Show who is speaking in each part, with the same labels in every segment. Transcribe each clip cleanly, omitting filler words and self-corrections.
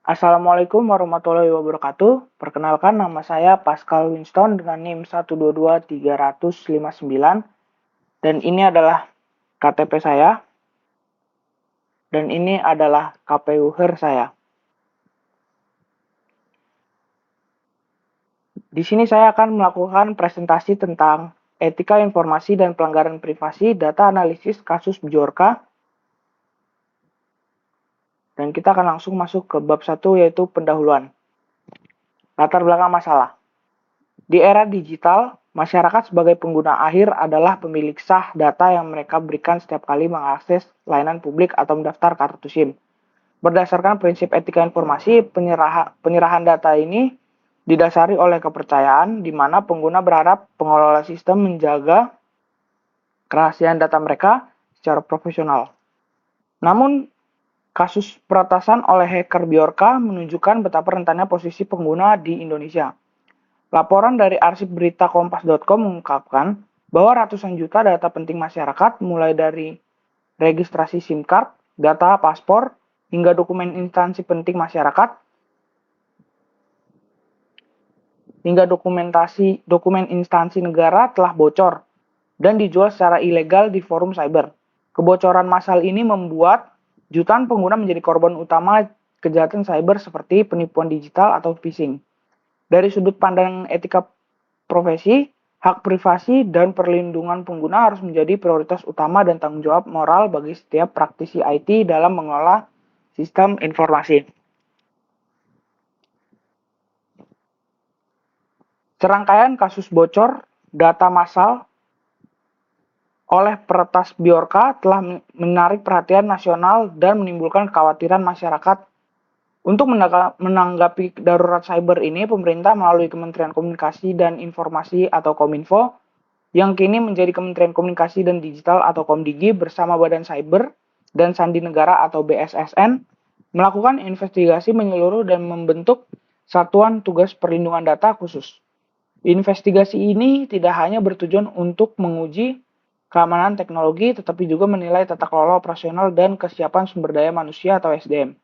Speaker 1: Assalamualaikum warahmatullahi wabarakatuh. Perkenalkan, nama saya Pascal Winston dengan NIM 1223059 dan ini adalah KTP saya dan ini adalah KPU HER saya. Di sini saya akan melakukan presentasi tentang etika informasi dan pelanggaran privasi data analisis kasus Bjorka. Dan kita akan langsung masuk ke bab 1 yaitu pendahuluan. Latar belakang masalah. Di era digital, masyarakat sebagai pengguna akhir adalah pemilik sah data yang mereka berikan setiap kali mengakses layanan publik atau mendaftar kartu SIM. Berdasarkan prinsip etika informasi, penyerahan data ini didasari oleh kepercayaan di mana pengguna berharap pengelola sistem menjaga kerahasiaan data mereka secara profesional. Namun, kasus peretasan oleh hacker Bjorka menunjukkan betapa rentannya posisi pengguna di Indonesia. Laporan dari arsip berita kompas.com mengungkapkan bahwa ratusan juta data penting masyarakat mulai dari registrasi SIM card, data paspor, hingga dokumen instansi penting masyarakat, hingga dokumen instansi negara telah bocor dan dijual secara ilegal di forum cyber. Kebocoran massal ini membuat jutaan pengguna menjadi korban utama kejahatan cyber seperti penipuan digital atau phishing. Dari sudut pandang etika profesi, hak privasi dan perlindungan pengguna harus menjadi prioritas utama dan tanggung jawab moral bagi setiap praktisi IT dalam mengelola sistem informasi. Serangkaian kasus bocor data massal oleh peretas Bjorka telah menarik perhatian nasional dan menimbulkan kekhawatiran masyarakat. Untuk menanggapi darurat cyber ini, pemerintah melalui Kementerian Komunikasi dan Informasi atau Kominfo, yang kini menjadi Kementerian Komunikasi dan Digital atau Komdigi bersama Badan Cyber dan Sandi Negara atau BSSN, melakukan investigasi menyeluruh dan membentuk Satuan Tugas Perlindungan Data khusus. Investigasi ini tidak hanya bertujuan untuk menguji keamanan teknologi, tetapi juga menilai tata kelola operasional dan kesiapan sumber daya manusia atau SDM.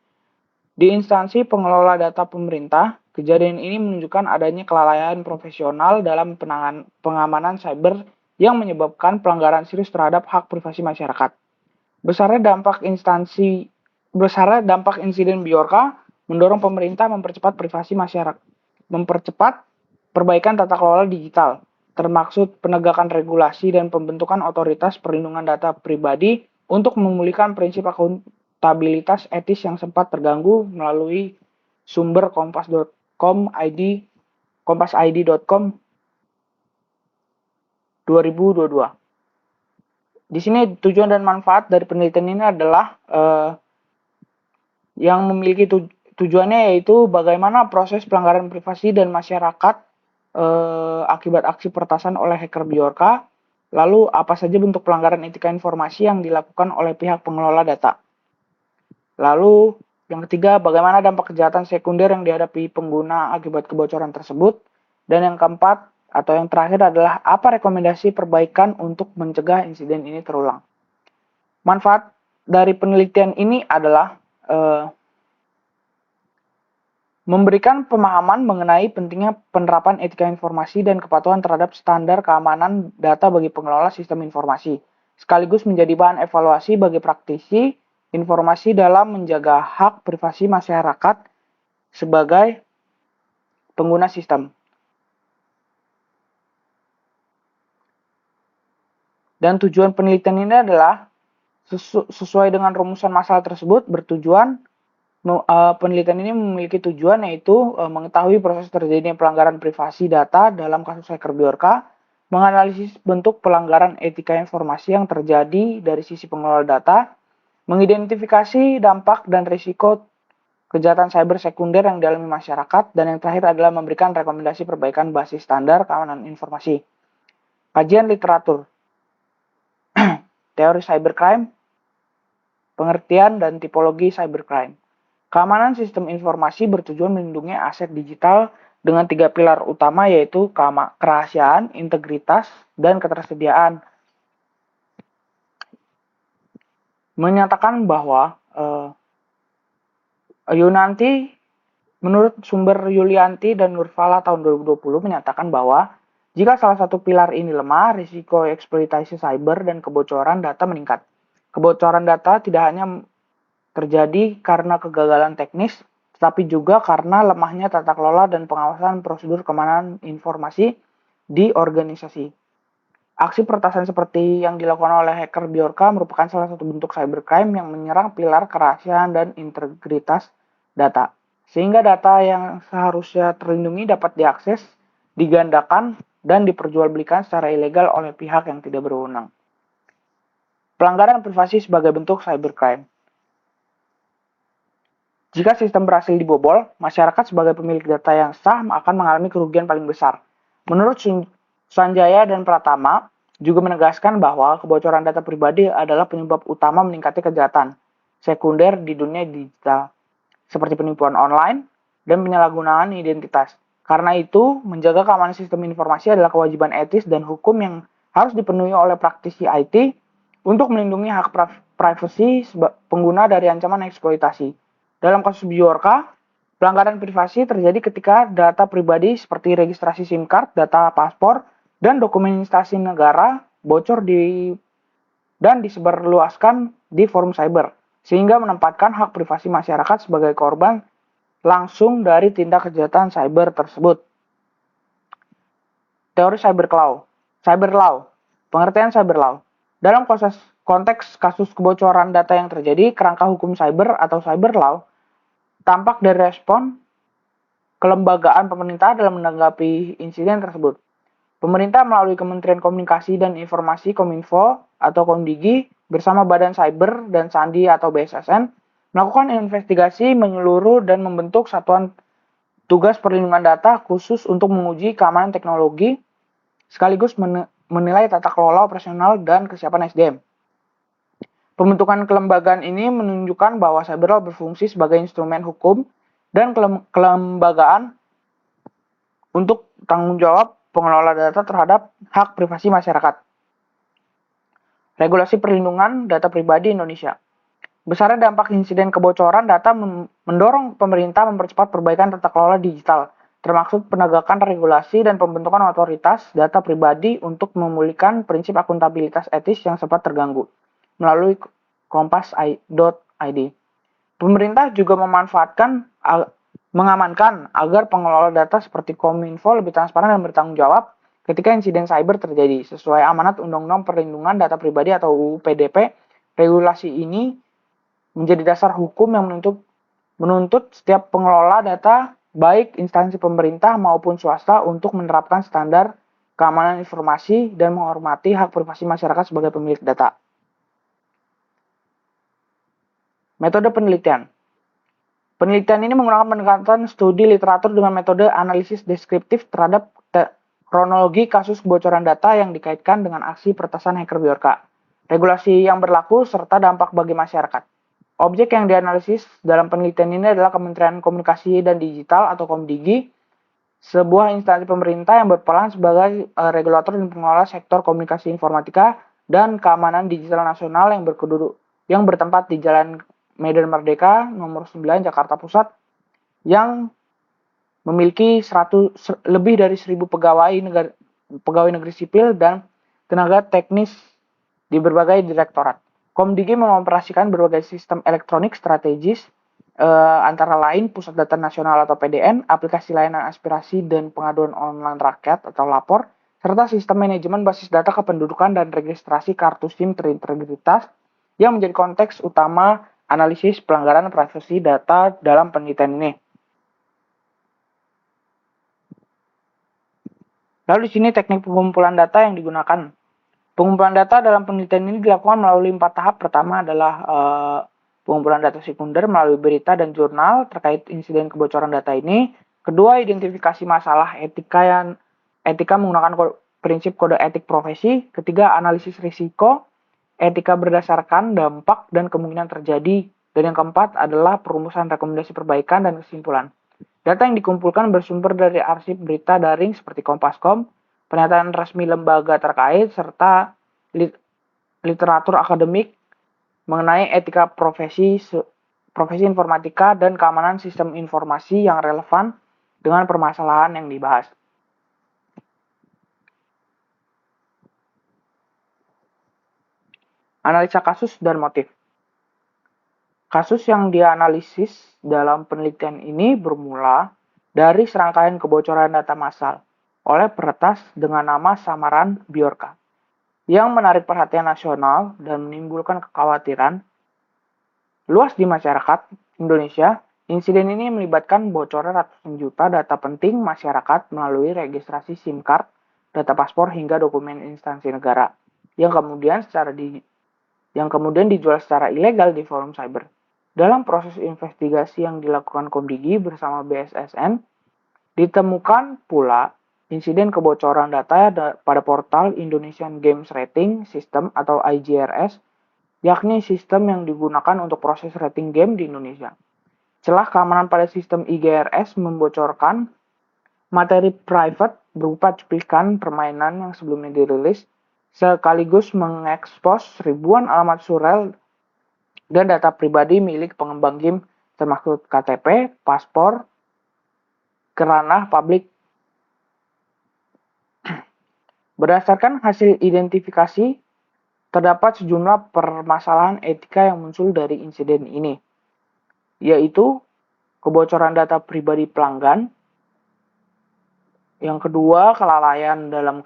Speaker 1: Di instansi pengelola data pemerintah, kejadian ini menunjukkan adanya kelalaian profesional dalam pengamanan cyber yang menyebabkan pelanggaran serius terhadap hak privasi masyarakat. Besarnya dampak insiden Bjorka mendorong pemerintah mempercepat privasi masyarakat, mempercepat perbaikan tata kelola digital, termaksud penegakan regulasi dan pembentukan otoritas perlindungan data pribadi untuk memulihkan prinsip akuntabilitas etis yang sempat terganggu melalui sumber kompas.com kompasid.com 2022. Di sini tujuan dan manfaat dari penelitian ini adalah yang memiliki tujuannya yaitu bagaimana proses pelanggaran privasi dan masyarakat akibat aksi peretasan oleh hacker Bjorka, lalu apa saja bentuk pelanggaran etika informasi yang dilakukan oleh pihak pengelola data. Lalu yang ketiga, bagaimana dampak kejahatan sekunder yang dihadapi pengguna akibat kebocoran tersebut. Dan yang keempat atau yang terakhir adalah apa rekomendasi perbaikan untuk mencegah insiden ini terulang. Manfaat dari penelitian ini adalah memberikan pemahaman mengenai pentingnya penerapan etika informasi dan kepatuhan terhadap standar keamanan data bagi pengelola sistem informasi, sekaligus menjadi bahan evaluasi bagi praktisi informasi dalam menjaga hak privasi masyarakat sebagai pengguna sistem. Dan tujuan penelitian ini adalah sesuai dengan rumusan masalah tersebut bertujuan penelitian ini memiliki tujuan yaitu mengetahui proses terjadinya pelanggaran privasi data dalam kasus hacker Bjorka, menganalisis bentuk pelanggaran etika informasi yang terjadi dari sisi pengelola data, mengidentifikasi dampak dan risiko kejahatan cyber sekunder yang dialami masyarakat, dan yang terakhir adalah memberikan rekomendasi perbaikan basis standar keamanan informasi. Kajian literatur, teori cybercrime, pengertian dan tipologi cybercrime. Keamanan sistem informasi bertujuan melindungi aset digital dengan 3 pilar utama yaitu kerahasiaan, integritas, dan ketersediaan. Menyatakan bahwa Yunanti Menurut sumber Yulianti dan Nurfala tahun 2020 menyatakan bahwa jika salah satu pilar ini lemah, risiko eksploitasi cyber dan kebocoran data meningkat. Kebocoran data tidak hanya terjadi karena kegagalan teknis, tetapi juga karena lemahnya tata kelola dan pengawasan prosedur keamanan informasi di organisasi. Aksi peretasan seperti yang dilakukan oleh hacker Bjorka merupakan salah satu bentuk cybercrime yang menyerang pilar kerahasiaan dan integritas data. Sehingga data yang seharusnya terlindungi dapat diakses, digandakan, dan diperjualbelikan secara ilegal oleh pihak yang tidak berwenang. Pelanggaran privasi sebagai bentuk cybercrime. Jika sistem berhasil dibobol, masyarakat sebagai pemilik data yang sah akan mengalami kerugian paling besar. Menurut Sanjaya dan Pratama, juga menegaskan bahwa kebocoran data pribadi adalah penyebab utama meningkatnya kejahatan sekunder di dunia digital, seperti penipuan online dan penyalahgunaan identitas. Karena itu, menjaga keamanan sistem informasi adalah kewajiban etis dan hukum yang harus dipenuhi oleh praktisi IT untuk melindungi hak privasi pengguna dari ancaman eksploitasi. Dalam kasus Bjorka, pelanggaran privasi terjadi ketika data pribadi seperti registrasi SIM card, data paspor, dan dokumen instansi negara bocor dan disebarluaskan di forum cyber, sehingga menempatkan hak privasi masyarakat sebagai korban langsung dari tindak kejahatan cyber tersebut. Teori cyber law. Pengertian cyber law. Dalam konteks kasus kebocoran data yang terjadi, kerangka hukum cyber atau cyber law tampak dari respon kelembagaan pemerintah dalam menanggapi insiden tersebut. Pemerintah melalui Kementerian Komunikasi dan Informasi Kominfo atau Komdigi bersama Badan Cyber dan Sandi atau BSSN melakukan investigasi menyeluruh dan membentuk satuan tugas perlindungan data khusus untuk menguji keamanan teknologi sekaligus menilai tata kelola operasional dan kesiapan SDM. Pembentukan kelembagaan ini menunjukkan bahwa cyber law berfungsi sebagai instrumen hukum dan kelembagaan untuk tanggung jawab pengelola data terhadap hak privasi masyarakat. Regulasi perlindungan data pribadi Indonesia. Besarnya dampak insiden kebocoran data mendorong pemerintah mempercepat perbaikan tata kelola digital, termasuk penegakan regulasi dan pembentukan otoritas data pribadi untuk memulihkan prinsip akuntabilitas etis yang sempat terganggu melalui kompas.id. Pemerintah juga mengamankan agar pengelola data seperti Kominfo lebih transparan dan bertanggung jawab ketika insiden cyber terjadi. Sesuai amanat Undang-Undang Perlindungan Data Pribadi atau UU PDP, regulasi ini menjadi dasar hukum yang menuntut setiap pengelola data, baik instansi pemerintah maupun swasta, untuk menerapkan standar keamanan informasi dan menghormati hak privasi masyarakat sebagai pemilik data. Metode penelitian. Penelitian ini menggunakan pendekatan studi literatur dengan metode analisis deskriptif terhadap kronologi kasus kebocoran data yang dikaitkan dengan aksi peretasan hacker Bjorka, regulasi yang berlaku, serta dampak bagi masyarakat. Objek yang dianalisis dalam penelitian ini adalah Kementerian Komunikasi dan Digital atau Komdigi, sebuah instansi pemerintah yang berperan sebagai regulator dan pengelola sektor komunikasi informatika dan keamanan digital nasional yang bertempat di Jalan Medan Merdeka nomor 9 Jakarta Pusat, yang memiliki lebih dari 1.000 pegawai negeri sipil dan tenaga teknis di berbagai direktorat. Komdigi mengoperasikan berbagai sistem elektronik strategis, antara lain Pusat Data Nasional atau PDN, aplikasi layanan aspirasi dan pengaduan online rakyat atau lapor, serta sistem manajemen basis data kependudukan dan registrasi kartu SIM terintegritas yang menjadi konteks utama analisis pelanggaran privasi data dalam penelitian ini. Lalu di sini teknik pengumpulan data yang digunakan. Pengumpulan data dalam penelitian ini dilakukan melalui 4 tahap. Pertama adalah pengumpulan data sekunder melalui berita dan jurnal terkait insiden kebocoran data ini. Kedua, identifikasi masalah etika menggunakan prinsip kode etik profesi. Ketiga, analisis risiko etika berdasarkan dampak dan kemungkinan terjadi. Dan yang keempat adalah perumusan rekomendasi perbaikan dan kesimpulan. Data yang dikumpulkan bersumber dari arsip berita daring seperti Kompas.com, pernyataan resmi lembaga terkait, serta literatur akademik mengenai etika profesi profesi informatika dan keamanan sistem informasi yang relevan dengan permasalahan yang dibahas. Analisa kasus dan motif. Kasus yang dianalisis dalam penelitian ini bermula dari serangkaian kebocoran data massal oleh peretas dengan nama samaran Bjorka yang menarik perhatian nasional dan menimbulkan kekhawatiran luas di masyarakat Indonesia. Insiden ini melibatkan bocoran ratusan juta data penting masyarakat melalui registrasi SIM card, data paspor hingga dokumen instansi negara yang kemudian dijual secara ilegal di forum cyber. Dalam proses investigasi yang dilakukan Komdigi bersama BSSN, ditemukan pula insiden kebocoran data pada portal Indonesian Games Rating System atau IGRS, yakni sistem yang digunakan untuk proses rating game di Indonesia. Celah keamanan pada sistem IGRS membocorkan materi private berupa cuplikan permainan yang sebelumnya dirilis, sekaligus mengekspos ribuan alamat surel dan data pribadi milik pengembang game termasuk KTP, paspor, ke ranah publik. Berdasarkan hasil identifikasi, terdapat sejumlah permasalahan etika yang muncul dari insiden ini, yaitu kebocoran data pribadi pelanggan, yang kedua kelalaian dalam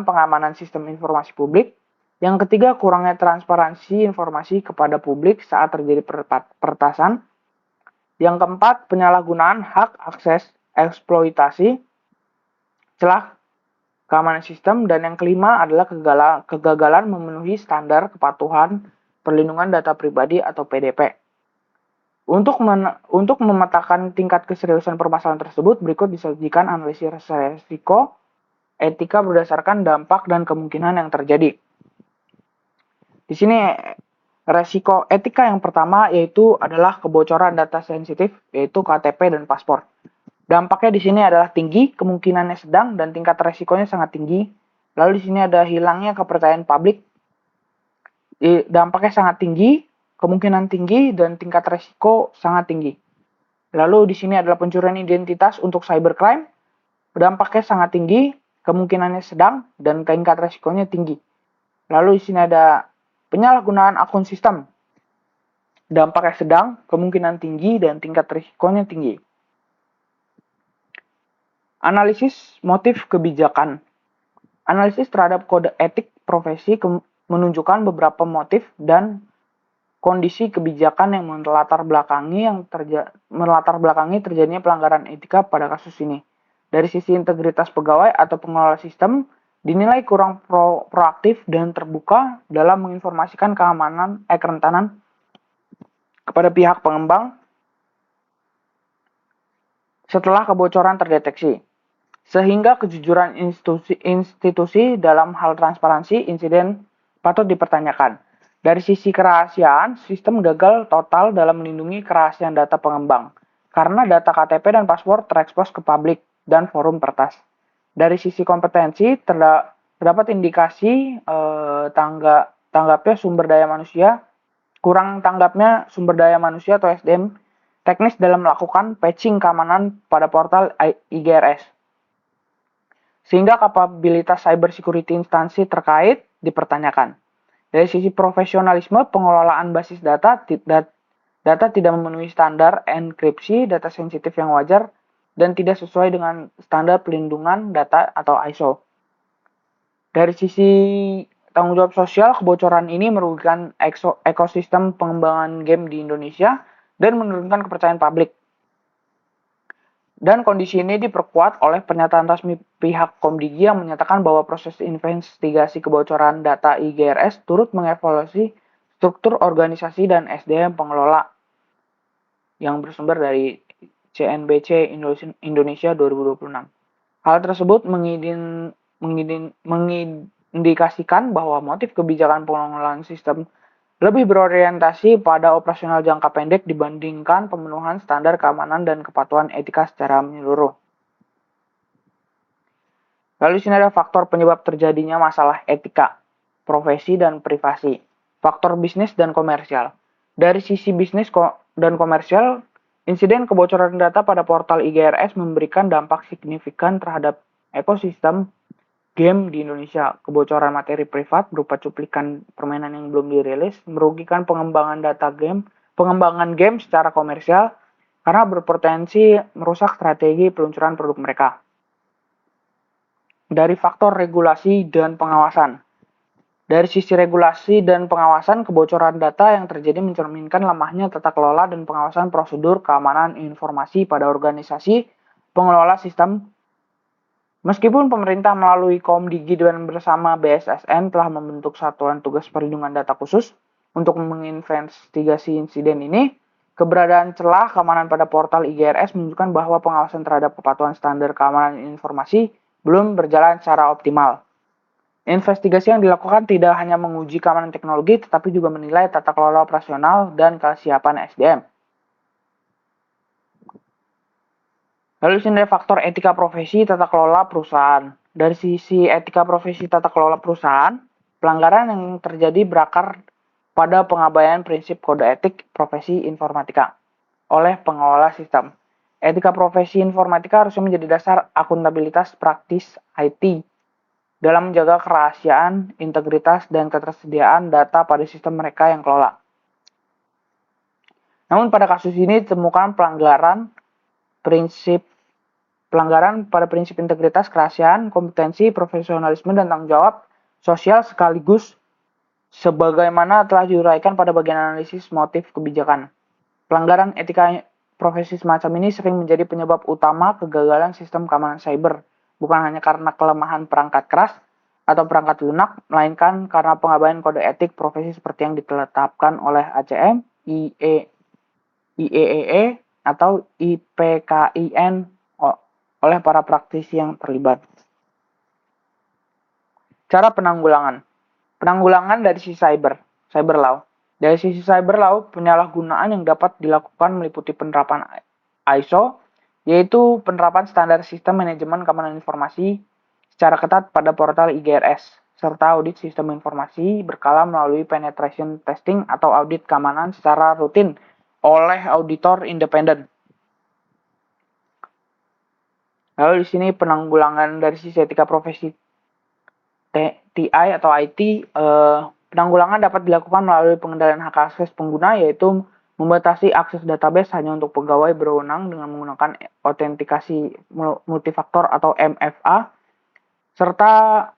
Speaker 1: pengamanan sistem informasi publik, yang ketiga kurangnya transparansi informasi kepada publik saat terjadi peretasan, yang keempat penyalahgunaan hak akses eksploitasi celah keamanan sistem, dan yang kelima adalah kegagalan memenuhi standar kepatuhan perlindungan data pribadi atau PDP. Untuk memetakan tingkat keseriusan permasalahan tersebut, berikut disajikan analisis resiko etika berdasarkan dampak dan kemungkinan yang terjadi. Di sini resiko etika yang pertama yaitu adalah kebocoran data sensitif, yaitu KTP dan paspor. Dampaknya di sini adalah tinggi, kemungkinannya sedang, dan tingkat resikonya sangat tinggi. Lalu di sini ada hilangnya kepercayaan publik. Dampaknya sangat tinggi, kemungkinan tinggi, dan tingkat resiko sangat tinggi. Lalu di sini adalah pencurian identitas untuk cybercrime. Dampaknya sangat tinggi, kemungkinannya sedang, dan tingkat resikonya tinggi. Lalu di sini ada penyalahgunaan akun sistem. Dampaknya sedang, kemungkinan tinggi, dan tingkat risikonya tinggi. Analisis motif kebijakan. Analisis terhadap kode etik profesi menunjukkan beberapa motif dan kondisi kebijakan yang melatar belakangi terjadinya pelanggaran etika pada kasus ini. Dari sisi integritas pegawai atau pengelola sistem, dinilai kurang proaktif dan terbuka dalam menginformasikan kerentanan kepada pihak pengembang setelah kebocoran terdeteksi. Sehingga kejujuran institusi dalam hal transparansi insiden patut dipertanyakan. Dari sisi kerahasiaan, sistem gagal total dalam melindungi kerahasiaan data pengembang, karena data KTP dan paspor terekspos ke publik dan forum peretas. Dari sisi kompetensi, terdapat indikasi kurang tanggapnya sumber daya manusia atau SDM teknis dalam melakukan patching keamanan pada portal IGRS. Sehingga kapabilitas cyber security instansi terkait dipertanyakan. Dari sisi profesionalisme pengelolaan basis data tidak memenuhi standar enkripsi data sensitif yang wajar dan tidak sesuai dengan standar pelindungan data atau ISO. Dari sisi tanggung jawab sosial, kebocoran ini merugikan ekosistem pengembangan game di Indonesia dan menurunkan kepercayaan publik. Dan kondisi ini diperkuat oleh pernyataan resmi pihak Komdigi yang menyatakan bahwa proses investigasi kebocoran data IGRS turut mengevaluasi struktur organisasi dan SDM pengelola yang bersumber dari CNBC Indonesia 2026. Hal tersebut mengindikasikan bahwa motif kebijakan pengelolaan sistem lebih berorientasi pada operasional jangka pendek dibandingkan pemenuhan standar keamanan dan kepatuhan etika secara menyeluruh. Lalu di sini ada faktor penyebab terjadinya masalah etika, profesi dan privasi, faktor bisnis dan komersial. Dari sisi bisnis dan komersial, insiden kebocoran data pada portal IGRS memberikan dampak signifikan terhadap ekosistem game di Indonesia. Kebocoran materi privat berupa cuplikan permainan yang belum dirilis merugikan pengembangan game secara komersial karena berpotensi merusak strategi peluncuran produk mereka. Dari faktor regulasi dan pengawasan. Dari sisi regulasi dan pengawasan, kebocoran data yang terjadi mencerminkan lemahnya tata kelola dan pengawasan prosedur keamanan informasi pada organisasi pengelola sistem. Meskipun pemerintah melalui Komdigi dan bersama BSSN telah membentuk Satuan Tugas Perlindungan Data khusus untuk menginvestigasi insiden ini, keberadaan celah keamanan pada portal IGRS menunjukkan bahwa pengawasan terhadap kepatuhan standar keamanan informasi belum berjalan secara optimal. Investigasi yang dilakukan tidak hanya menguji keamanan teknologi, tetapi juga menilai tata kelola operasional dan kesiapan SDM. Lalu sini ada faktor etika profesi tata kelola perusahaan. Dari sisi etika profesi tata kelola perusahaan, pelanggaran yang terjadi berakar pada pengabaian prinsip kode etik profesi informatika oleh pengelola sistem. Etika profesi informatika harusnya menjadi dasar akuntabilitas praktis IT dalam menjaga kerahasiaan, integritas, dan ketersediaan data pada sistem mereka yang kelola. Namun pada kasus ini ditemukan pelanggaran pada prinsip integritas, kerahasiaan, kompetensi, profesionalisme, dan tanggung jawab sosial sekaligus sebagaimana telah diuraikan pada bagian analisis motif kebijakan. Pelanggaran etika profesi semacam ini sering menjadi penyebab utama kegagalan sistem keamanan cyber, bukan hanya karena kelemahan perangkat keras atau perangkat lunak, melainkan karena pengabaian kode etik profesi seperti yang ditetapkan oleh ACM, IEEE, atau IPKIN oleh para praktisi yang terlibat. Cara penanggulangan. Penanggulangan dari sisi cyber law. Dari sisi cyber law, penyalahgunaan yang dapat dilakukan meliputi penerapan ISO, yaitu penerapan standar sistem manajemen keamanan informasi secara ketat pada portal IGRS, serta audit sistem informasi berkala melalui penetration testing atau audit keamanan secara rutin oleh auditor independen. Lalu di sini penanggulangan dari sisi etika profesi TI atau IT, penanggulangan dapat dilakukan melalui pengendalian hak akses pengguna, yaitu membatasi akses database hanya untuk pegawai berwenang dengan menggunakan autentikasi multifaktor atau MFA, serta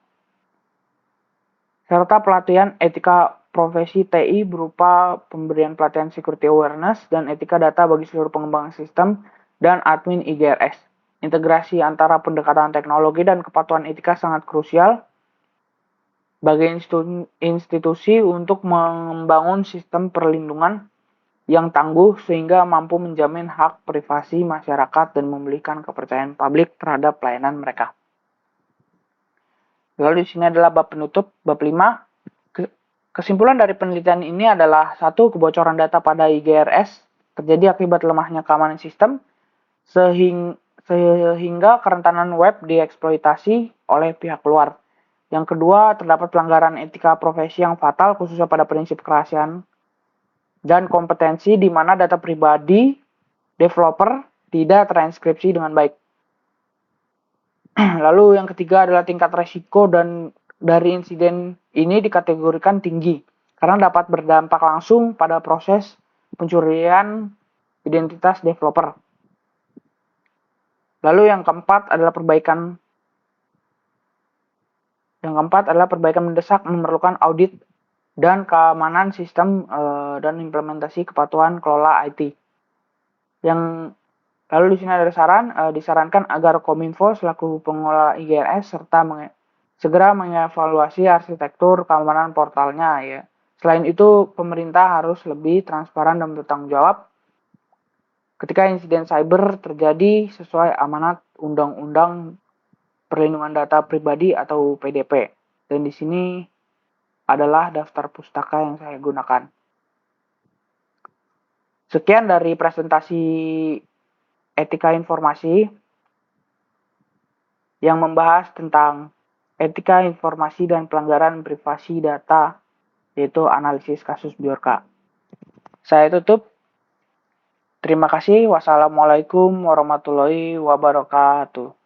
Speaker 1: pelatihan etika profesi TI berupa pemberian pelatihan security awareness dan etika data bagi seluruh pengembangan sistem dan admin IGRS. Integrasi antara pendekatan teknologi dan kepatuhan etika sangat krusial bagi institusi untuk membangun sistem perlindungan yang tangguh sehingga mampu menjamin hak privasi masyarakat dan memulihkan kepercayaan publik terhadap pelayanan mereka. Lalu di sini adalah bab penutup, bab 5. Kesimpulan dari penelitian ini adalah 1. Kebocoran data pada IGRS terjadi akibat lemahnya keamanan sistem sehingga kerentanan web dieksploitasi oleh pihak luar. Yang kedua, terdapat pelanggaran etika profesi yang fatal khususnya pada prinsip kerahasiaan dan kompetensi di mana data pribadi developer tidak transkripsi dengan baik. Lalu yang ketiga adalah tingkat resiko dan dari insiden ini dikategorikan tinggi karena dapat berdampak langsung pada proses pencurian identitas developer. Lalu yang keempat adalah perbaikan mendesak memerlukan audit dan keamanan sistem dan implementasi kepatuhan kelola IT. Lalu di sini ada disarankan agar Kominfo selaku pengelola IGRS segera mengevaluasi arsitektur keamanan portalnya ya. Selain itu, pemerintah harus lebih transparan dan bertanggung jawab ketika insiden cyber terjadi sesuai amanat Undang-Undang Perlindungan Data Pribadi atau PDP. Dan di sini adalah daftar pustaka yang saya gunakan. Sekian dari presentasi etika informasi yang membahas tentang etika informasi dan pelanggaran privasi data, yaitu analisis kasus Bjorka. Saya tutup. Terima kasih. Wassalamualaikum warahmatullahi wabarakatuh.